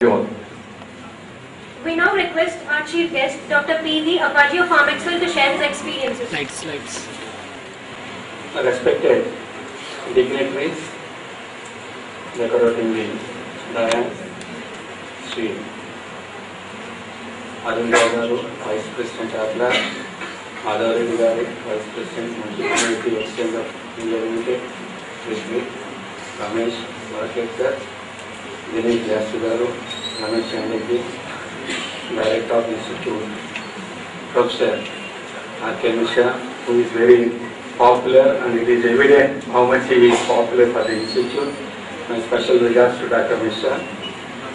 We now request our chief guest, Dr. P.V. Appaji of Pharmexville, to share his experiences. Slides. Respected dignitaries, decorating the dais, Sri Arun Garu, Vice President Atla, Adari Garu, Vice President, Multi-Community Exchange of India Limited, Vishnu, Ramesh, Varakekar, Dinesh Jasugaru, Ramesh Chandeki, Director of the Institute, Professor R.K. Mishra, who is very popular, and it is evident how much he is popular for the Institute. My special regards to Dr. Mishra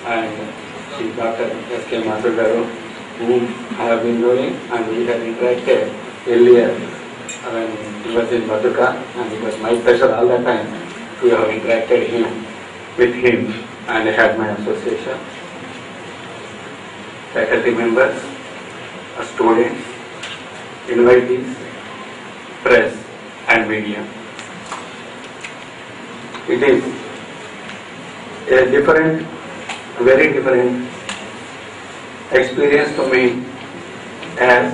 and Dr. S.K. Mathugaru, whom I have been knowing, and we had interacted earlier when he was in Madhuka, and it was my pleasure all the time to have interacted with him and had my association. Faculty members, students, invitees, press and media. It is a very different experience to me, as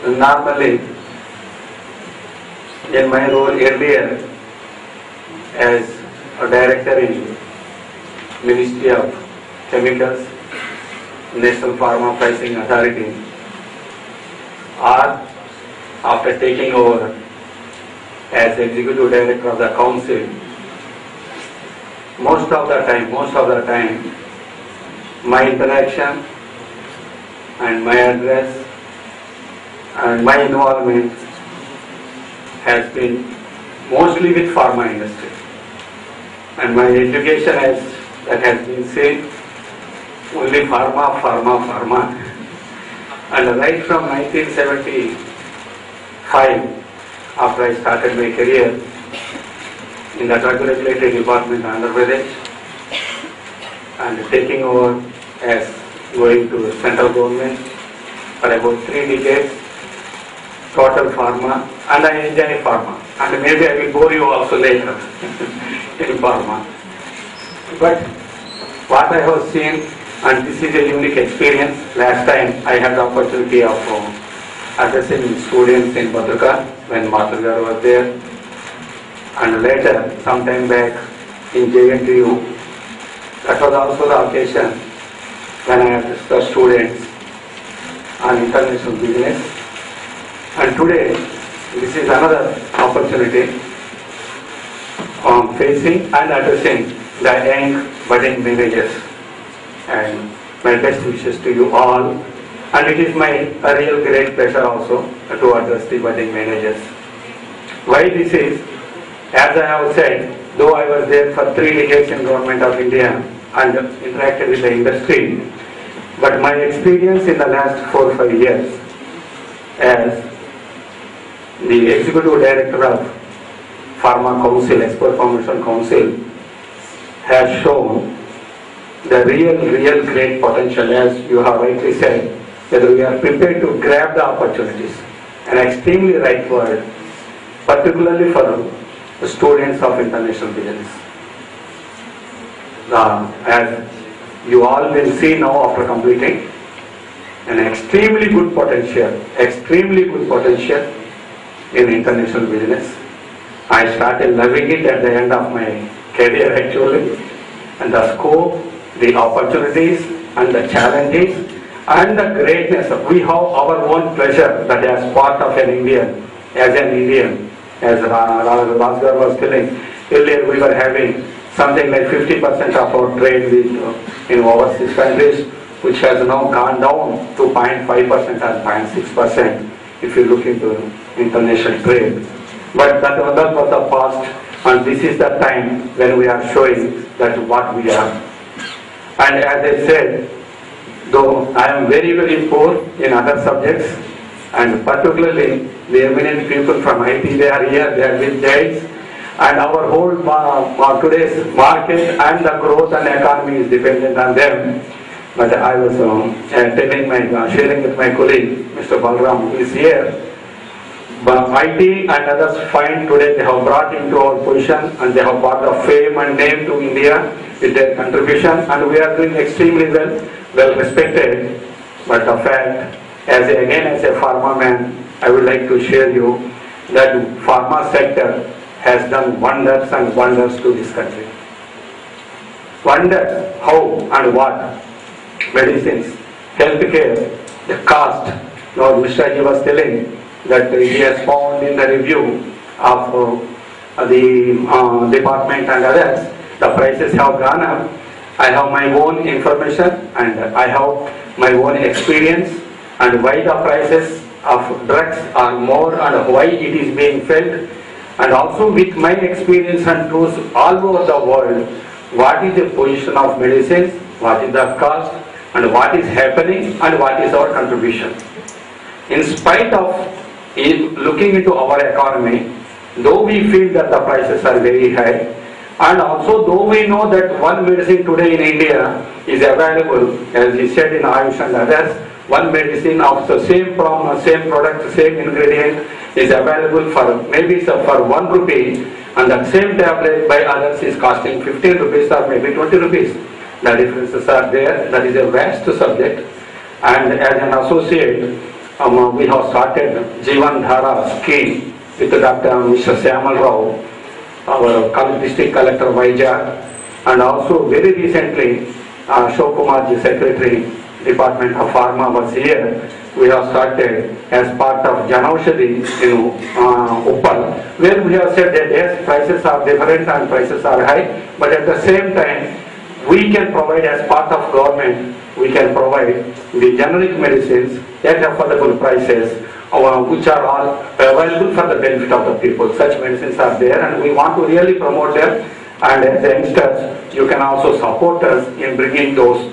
normally in my role earlier as a director in Ministry of Chemicals, National Pharma Pricing Authority, or after taking over as Executive Director of the Council, most of the time, my interaction and my address and my involvement has been mostly with pharma industry, and my education has been seen only pharma, and right from 1975, after I started my career in the drug regulatory department in Andhra Pradesh, and taking over as going to central government for about 3 decades, total pharma, and I enjoy pharma, and maybe I will bore you also later in pharma. But what I have seen, and this is a unique experience. Last time I had the opportunity of addressing students in Madhuka when Mathugaru was there, and later, sometime back in JNTU, that was also the occasion when I addressed the students on international business. And today, this is another opportunity on facing and addressing the young budding managers. And my best wishes to you all. And it is my real great pleasure also to address the budding managers. Why this is, as I have said, though I was there for 3 decades in Government of India and interacted with the industry, but my experience in the last 4 or 5 years as the Executive Director of Pharma Council, Export Promotion Council, has shown the real great potential, as you have rightly said, that we are prepared to grab the opportunities. An extremely right word, particularly for the students of international business. As you all will see now after completing, an extremely good potential in international business. I started loving it at the end of my career actually, and the scope, the opportunities and the challenges and the greatness. We have our own pleasure that as part of an Indian, as Rajgar was telling, earlier we were having something like 50% of our trade with, in overseas countries, which has now gone down to 0.5% and 0.6% if you look into international trade. But that was the past, and this is the time when we are showing that what we are. And as I said, though I am very poor in other subjects, and particularly the eminent people from IT, they are here, they are with guides, and our whole today's market and the growth and economy is dependent on them. But I was sharing with my colleague, Mr. Balram, who is here, But IT and others find today they have brought into our position and they have brought the fame and name to India with their contribution, and we are doing extremely well respected. But the fact, as a pharma man, I would like to share you that pharma sector has done wonders and wonders to this country. Wonders how and what medicines, healthcare, the cost. Now Mr. Ji was telling that he has found in the review of the department and others, the prices have gone up. I have my own information and I have my own experience and why the prices of drugs are more and why it is being felt, and also with my experience and tools all over the world, what is the position of medicines, what is the cost, and what is happening and what is our contribution. In spite of looking into our economy, though we feel that the prices are very high, and also though we know that one medicine today in India is available, as he said in Ayush and others, one medicine of the same product, same ingredient is available for maybe for 1 rupee, and that same tablet by others is costing 15 rupees or maybe 20 rupees. The differences are there. That is a vast subject, and as an associate, we have started Jeevan Dhara scheme with Dr. Mr. Syamal Rao, our district collector Vizag, and also very recently Ashok Kumar Ji, Secretary, Department of Pharma was here. We have started as part of Janaushadhi in Uppal, where we have said that yes, prices are different and prices are high, but at the same time, we can provide as part of government, we can provide the generic medicines at affordable prices, which are all available for the benefit of the people. Such medicines are there and we want to really promote them, and as youngsters, you can also support us in bringing those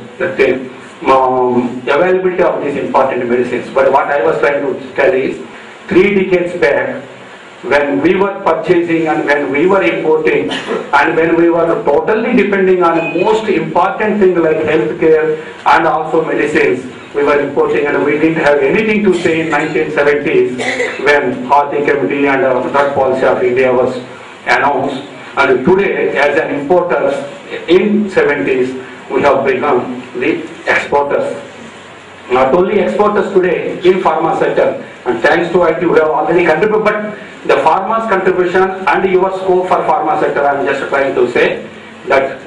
availability of these important medicines. But what I was trying to tell is, 3 decades back, when we were purchasing and when we were importing and when we were totally depending on the most important thing like healthcare and also medicines, we were importing and we didn't have anything to say in 1970s when Hardy Committee and Drug Policy of India was announced. And today, as an importer in 70s, we have become the exporters. Not only exporters today in pharma sector, and thanks to it you have already contributed, but the pharma's contribution and your scope for pharma sector, I am just trying to say that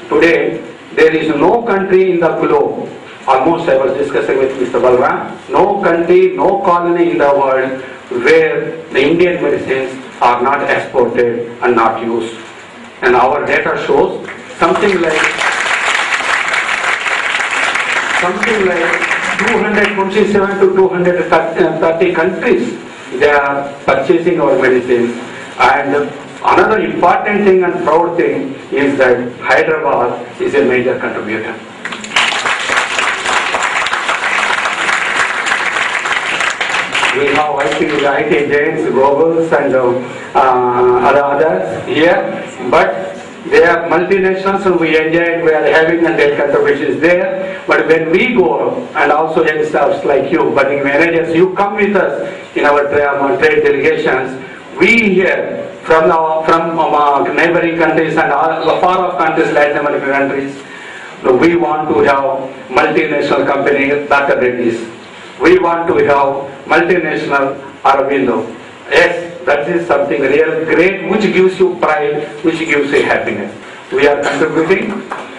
today there is no country in the globe, almost I was discussing with Mr. Balram, no country, no colony in the world where the Indian medicines are not exported and not used. And our data shows something like 227 to 230 countries, they are purchasing our medicines. And another important thing and proud thing is that Hyderabad is a major contributor. We have IT giants, globals and others here, but they are multinationals and we enjoy it, we are having and their contributions there. But when we go, and also youngsters like you, budding managers, you come with us in our trade delegations, we hear from neighboring countries and far off countries, Latin American countries, we want to have multinational company, Dr. Reddy's. We want to have multinational Aurobindo. Yes, that is something real great which gives you pride, which gives you happiness. We are contributing,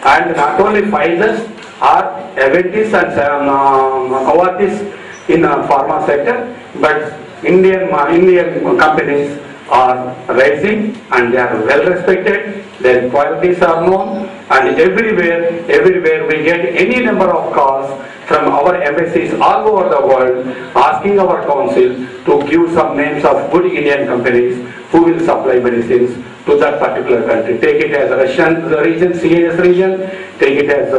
and not only Pfizer's or Aventis and Novartis in the pharma sector, but Indian companies are rising and they are well respected, their qualities are known, and everywhere we get any number of calls from our embassies all over the world asking our council to give some names of good Indian companies who will supply medicines to that particular country. Take it as Russian region, CIS region, take it as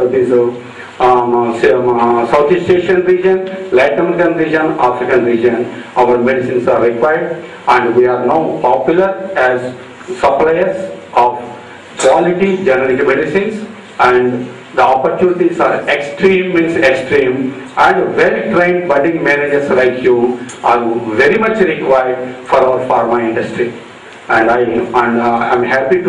Southeast Asian region, Latin American region, African region. Our medicines are required and we are now popular as suppliers of quality generic medicines, and The opportunities are extreme means extreme, and well-trained budding managers like you are very much required for our pharma industry. And I'm happy to